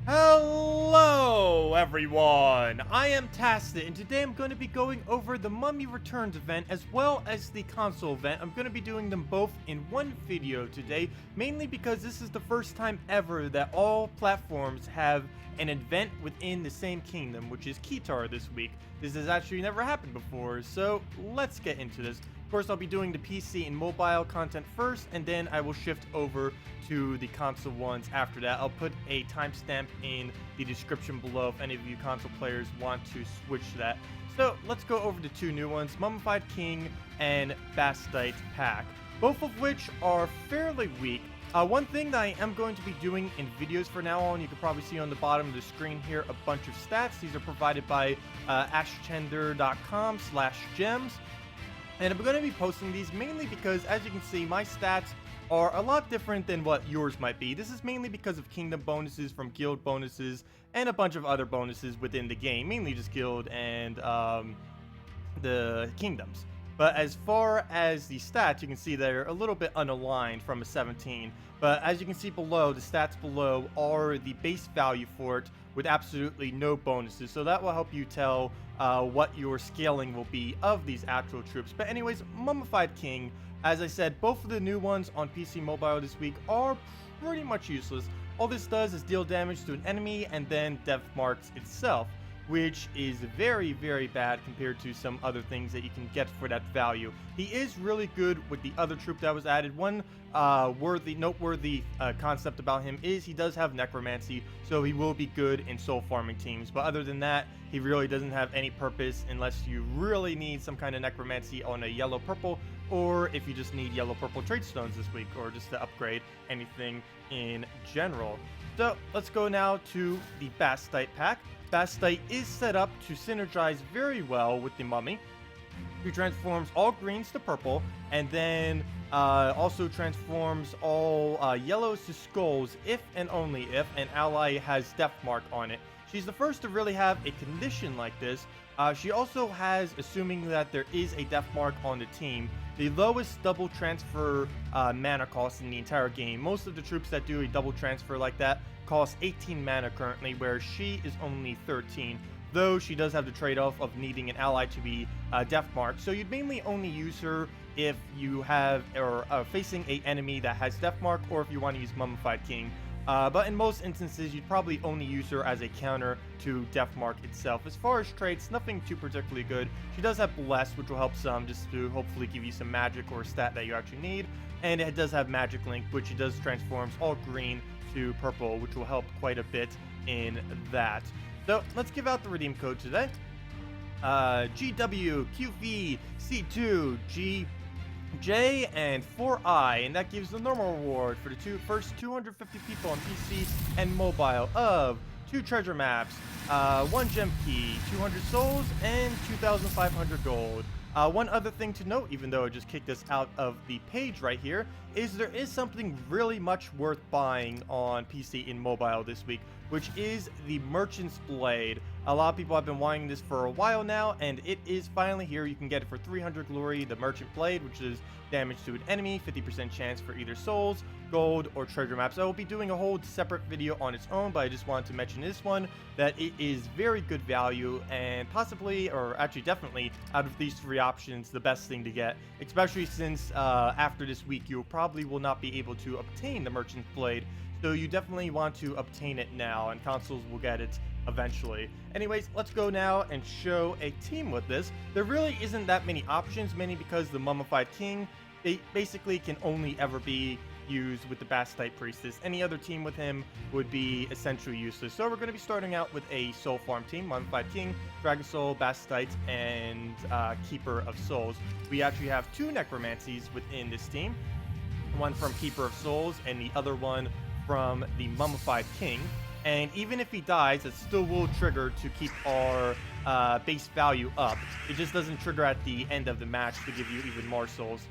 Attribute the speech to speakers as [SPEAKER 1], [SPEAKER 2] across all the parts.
[SPEAKER 1] Hello everyone, I am Tacet, and today I'm going to be going over the Mummy Returns event as well as the console event. I'm going to be doing them both in one video today, mainly because this is the first time ever that all platforms have an event within the same kingdom, which is Khetar this week. This has actually never happened before, so let's get into this. Of course, I'll be doing the PC and mobile content first, and then I will shift over to the console ones after that. I'll put a timestamp in the description below if any of you console players want to switch to that. So let's go over the two new ones, Mummified King and Bastite Pack, both of which are fairly weak. One thing that I am going to be doing in videos from now on, you can probably see on the bottom of the screen here a bunch of stats. These are provided by ashtender.com/gems. And I'm going to be posting these mainly because, as you can see, my stats are a lot different than what yours might be. This is mainly because of kingdom bonuses from guild bonuses and a bunch of other bonuses within the game, mainly just guild and the kingdoms. But as far as the stats, you can see they're a little bit unaligned from a 17. But as you can see below, the stats below are the base value for it with absolutely no bonuses. So that will help you tell what your scaling will be of these actual troops. But anyways, Mummified King, as I said, both of the new ones on PC Mobile this week are pretty much useless. All this does is deal damage to an enemy and then death marks itself, which is very, very bad compared to some other things that you can get for that value. He is really good with the other troop that was added. One noteworthy concept about him is he does have necromancy, so he will be good in soul farming teams. But other than that, he really doesn't have any purpose unless you really need some kind of necromancy on a yellow-purple, or if you just need yellow-purple trade stones this week, or just to upgrade anything in general. So let's go now to the Bastite pack. Bastite is set up to synergize very well with the Mummy, who transforms all greens to purple, and then also transforms all yellows to skulls if and only if an ally has death mark on it. She's the first to really have a condition like this. She also has, assuming that there is a death mark on the team, the lowest double transfer mana cost in the entire game. Most of the troops that do a double transfer like that cost 18 mana currently, where she is only 13, though she does have the trade-off of needing an ally to be death marked. So you'd mainly only use her if you have or facing a enemy that has death mark, or if you want to use Mummified King. But in most instances, you'd probably only use her as a counter to Deathmark itself. As far as traits, nothing too particularly good. She does have Bless, which will help some, just to hopefully give you some magic or stat that you actually need. And it does have Magic Link, which it does transforms all green to purple, which will help quite a bit in that. So let's give out the redeem code today. GWQVC2 J and 4I, and that gives the normal reward for the first 250 people on PC and mobile of 2 treasure maps, 1 gem key, 200 souls, and 2,500 gold. One other thing to note, even though I just kicked this out of the page right here, is there is something really much worth buying on PC and mobile this week, which is the Merchant's Blade. A lot of people have been wanting this for a while now, and it is finally here. You can get it for 300 glory, the Merchant Blade, which is damage to an enemy, 50% chance for either souls, gold, or treasure maps. I will be doing a whole separate video on its own, but I just wanted to mention this one, that it is very good value, and possibly, or actually definitely, out of these 3 options, the best thing to get, especially since after this week, you probably will not be able to obtain the Merchant's Blade. So you definitely want to obtain it now, and consoles will get it eventually. Anyways, let's go now and show a team with this. There really isn't that many options, mainly because the Mummified King, they basically can only ever be used with the Bastite Priestess. Any other team with him would be essentially useless. So we're going to be starting out with a Soul Farm team, Mummified King, Dragon Soul, Bastite, and Keeper of Souls. We actually have 2 Necromancies within this team, one from Keeper of Souls and the other one from the Mummified King. And even if he dies, it still will trigger to keep our base value up. It just doesn't trigger at the end of the match to give you even more souls.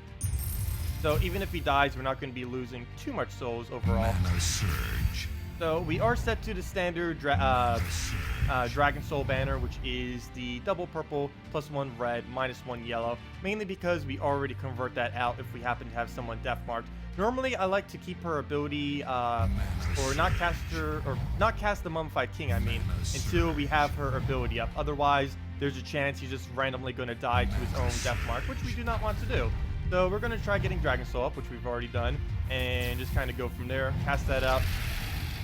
[SPEAKER 1] So even if he dies, we're not going to be losing too much souls overall.
[SPEAKER 2] Mana surge.
[SPEAKER 1] So we are set to the standard Dragon Soul banner, which is the double purple, +1 red, -1 yellow, mainly because we already convert that out if we happen to have someone death marked. Normally, I like to keep her ability, or not cast her, or not cast the Mummified King, I mean, until we have her ability up. Otherwise, there's a chance he's just randomly going to die to his own Death Mark, which we do not want to do. So we're going to try getting Dragon Soul up, which we've already done, and just kind of go from there. Cast that out,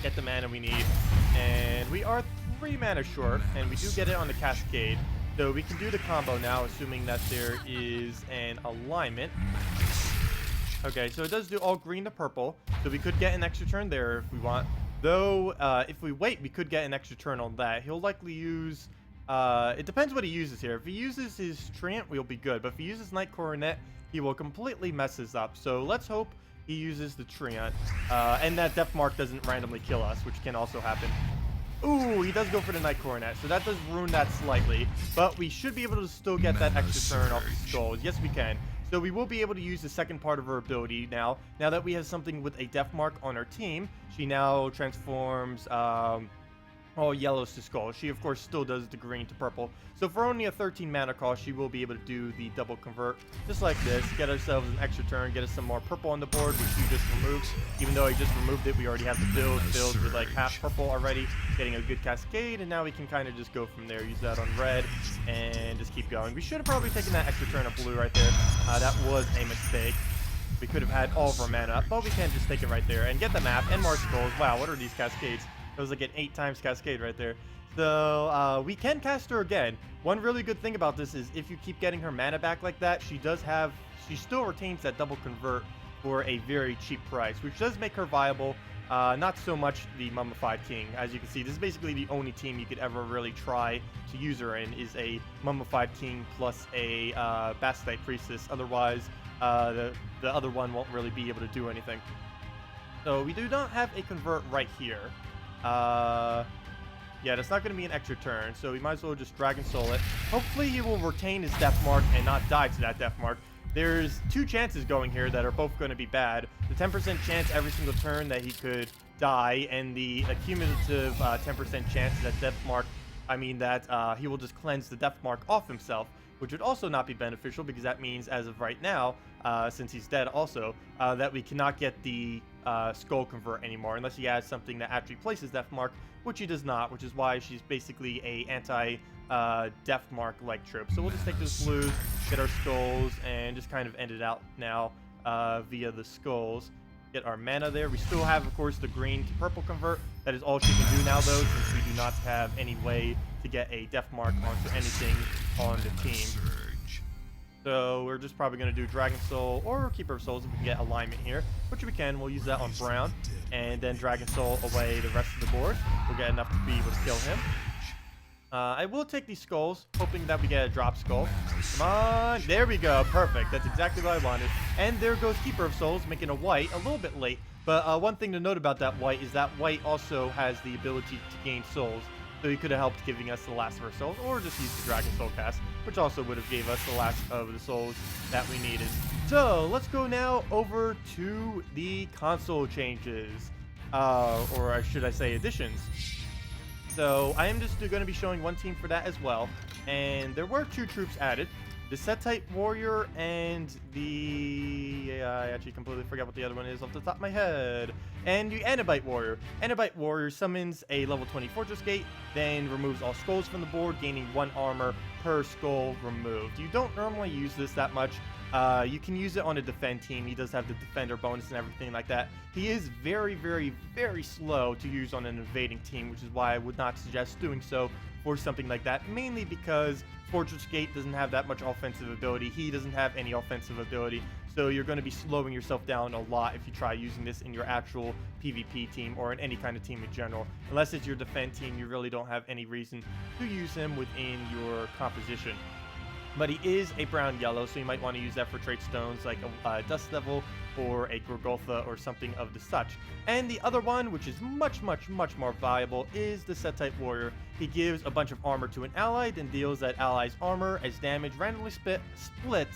[SPEAKER 1] get the mana we need, and we are 3 mana short, and we do get it on the Cascade. So we can do the combo now, assuming that there is an alignment. Okay, so it does do all green to purple, so we could get an extra turn there if we want. Though, if we wait, we could get an extra turn on that. He'll likely use... it depends what he uses here. If he uses his Treant, we'll be good. But if he uses Night Coronet, he will completely mess us up. So let's hope he uses the Treant, and that Death Mark doesn't randomly kill us, which can also happen. Ooh, he does go for the Night Coronet, so that does ruin that slightly. But we should be able to still get that extra turn off the skulls. Yes, we can. So we will be able to use the second part of her ability now. Now that we have something with a Death Mark on our team, she now transforms all yellows to skulls. She, of course, still does the green to purple. So for only a 13 mana cost, she will be able to do the double convert, just like this. Get ourselves an extra turn, get us some more purple on the board, which he just removed. Even though he just removed it, we already have the build filled with like half purple already, getting a good cascade, and now we can kind of just go from there. Use that on red, and just keep going. We should have probably taken that extra turn of blue right there. That was a mistake. We could have had all of our mana up, but we can just take it right there and get the map and more skulls. Wow, what are these cascades? It was like an 8 times cascade right there. So we can cast her again. One really good thing about this is if you keep getting her mana back like that, she still retains that double convert for a very cheap price, which does make her viable. Not so much the Mummified King. As you can see, this is basically the only team you could ever really try to use her in, is a Mummified King plus a Bastite Priestess. Otherwise, the other one won't really be able to do anything. So we do not have a convert right here. Yeah, that's not going to be an extra turn, so we might as well just Dragon Soul it. Hopefully he will retain his Death Mark and not die to that Death Mark. There's 2 chances going here that are both going to be bad. The 10% chance every single turn that he could die, and the accumulative 10% chance that he will just cleanse the Death Mark off himself, which would also not be beneficial, because that means as of right now, since he's dead also, that we cannot get the Skull Convert anymore, unless he has something that actually places Death Mark, which he does not, which is why she's basically a anti-Death Mark like trope. So we'll just take those blues, get our skulls, and just kind of end it out now via the skulls. Get our mana there. We still have, of course, the green to purple convert. That is all she can do now, though, since we do not have any way to get a Death Mark onto anything on the team. So we're just probably going to do Dragon Soul or Keeper of Souls if we can get alignment here, which we can. We'll use that on Brown, and then Dragon Soul away the rest of the board. We'll get enough to be able to kill him. I will take these skulls, hoping that we get a drop skull. Come on. There we go. Perfect. That's exactly what I wanted. And there goes Keeper of Souls, making a white a little bit late. But one thing to note about that white is that white also has the ability to gain souls. So he could have helped giving us the last of our souls, or just use the Dragon Soul cast, which also would have gave us the last of the souls that we needed. So let's go now over to the console changes, or should I say additions. So I am just going to be showing one team for that as well, and there were 2 troops added. The Setite Warrior and the... I actually completely forgot what the other one is off the top of my head. And the Anabite Warrior. Anabite Warrior summons a level 20 Fortress Gate, then removes all skulls from the board, gaining 1 armor per skull removed. You don't normally use this that much. You can use it on a defend team. He does have the defender bonus and everything like that. He is very, very, very slow to use on an invading team, which is why I would not suggest doing so for something like that, mainly because Fortress Gate doesn't have that much offensive ability. He doesn't have any offensive ability, so you're going to be slowing yourself down a lot if you try using this in your actual PvP team or in any kind of team in general. Unless it's your defend team, you really don't have any reason to use him within your composition. But he is a brown yellow, so you might want to use that for trait stones like a Dust Devil or a Gorgotha or something of the such. And the other one, which is much, much, much more valuable, is the Setite Warrior. He gives a bunch of armor to an ally, then deals that ally's armor as damage randomly split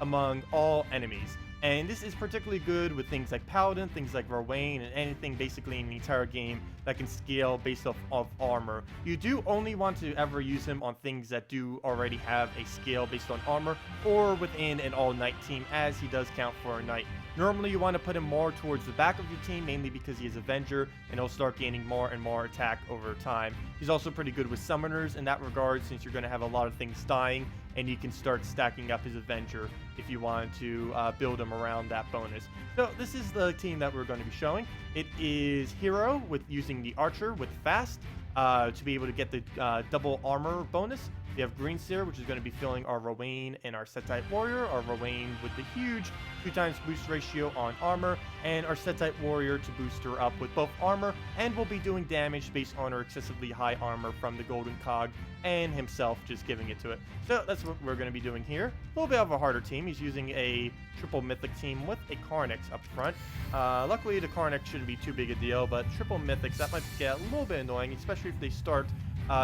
[SPEAKER 1] among all enemies. And this is particularly good with things like Paladin, things like Rowan, and anything basically in the entire game that can scale based off of armor. You do only want to ever use him on things that do already have a scale based on armor, or within an all-knight team, as he does count for a knight. Normally you want to put him more towards the back of your team, mainly because he is Avenger, and he'll start gaining more and more attack over time. He's also pretty good with Summoners in that regard, since you're going to have a lot of things dying, and you can start stacking up his Avenger if you want to build him around that bonus. So this is the team that we're going to be showing. It is Hero with using the Archer with Fast to be able to get the double armor bonus. We have Green Seer, which is going to be filling our Rowan and our Setite Warrior. Our Rowan with the huge 2x boost ratio on armor, and our Setite Warrior to boost her up with both armor, and we'll be doing damage based on her excessively high armor from the Golden Cog, and himself just giving it to it. So that's what we're going to be doing here. A little bit of a harder team. He's using a triple mythic team with a Carnix up front. Luckily, the Carnix shouldn't be too big a deal, but triple mythics, that might get a little bit annoying, especially if they start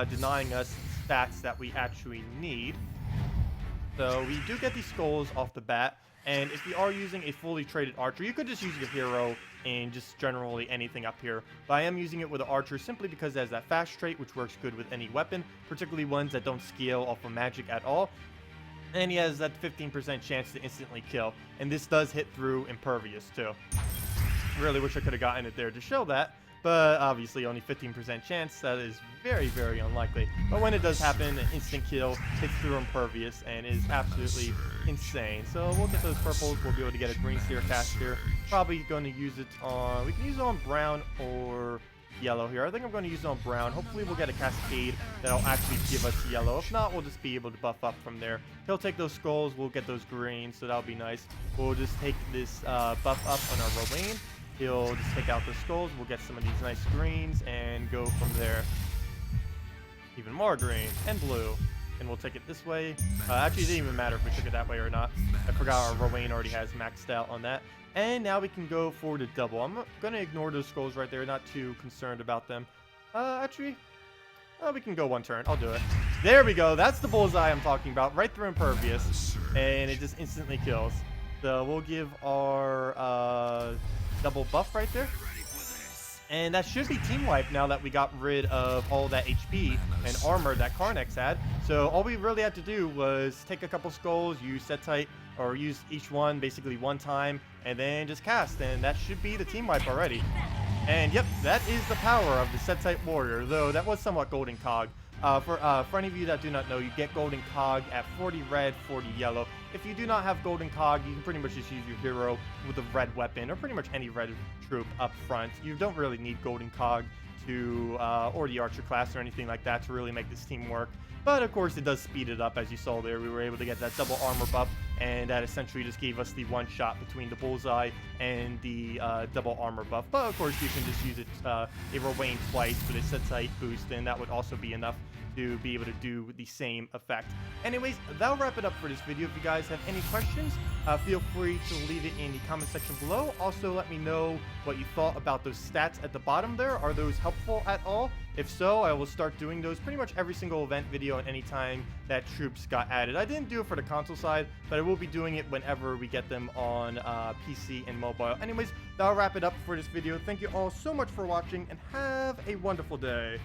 [SPEAKER 1] denying us stats that we actually need. So we do get these skulls off the bat, and if you are using a fully traded archer, you could just use your hero in just generally anything up here, but I am using it with an archer simply because it has that fast trait, which works good with any weapon, particularly ones that don't scale off of magic at all, and he has that 15% chance to instantly kill, and this does hit through impervious too. Really wish I could have gotten it there to show that, but obviously only 15% chance. That is very, very unlikely. But when it does happen, an instant kill hits through impervious and is absolutely insane. So we'll get those purples. We'll be able to get a Green Seer cast here. Probably going to use it on... We can use it on brown or yellow here. I think I'm going to use it on brown. Hopefully we'll get a Cascade that'll actually give us yellow. If not, we'll just be able to buff up from there. He'll take those skulls. We'll get those greens, so that'll be nice. We'll just take this buff up on our Rowan. He'll just take out the skulls. We'll get some of these nice greens and go from there. Even more green and blue. And we'll take it this way. Actually, it didn't even matter if we took it that way or not. I forgot our Rowan already has maxed out on that. And now we can go for the double. I'm going to ignore those skulls right there. Not too concerned about them. Actually, we can go one turn. I'll do it. There we go. That's the bullseye I'm talking about. Right through impervious. And it just instantly kills. So we'll give our... double buff right there, and that should be team wipe now that we got rid of all that HP and armor that Carnix had. So all we really had to do was take a couple skulls, use Setite, or use each one basically one time, and then just cast, and that should be the team wipe already. And yep, that is the power of the Setite Warrior, though that was somewhat Golden Cog. For any of you that do not know, you get Golden Cog at 40 red, 40 yellow. If you do not have Golden Cog, you can pretty much just use your hero with a red weapon, or pretty much any red troop up front. You don't really need Golden Cog to, or the Archer class or anything like that to really make this team work. But of course, it does speed it up, as you saw there. We were able to get that double armor buff, and that essentially just gave us the one shot between the bullseye and the double armor buff. But of course, you can just use it a Rowan twice for the Setite boost, and that would also be enough to be able to do the same effect. Anyways, that'll wrap it up for this video. If you guys have any questions, feel free to leave it in the comment section below. Also, let me know what you thought about those stats at the bottom there. Are those helpful at all? If so, I will start doing those pretty much every single event video and any time that troops got added. I didn't do it for the console side, but I will be doing it whenever we get them on PC and mobile. Anyways, that'll wrap it up for this video. Thank you all so much for watching, and have a wonderful day.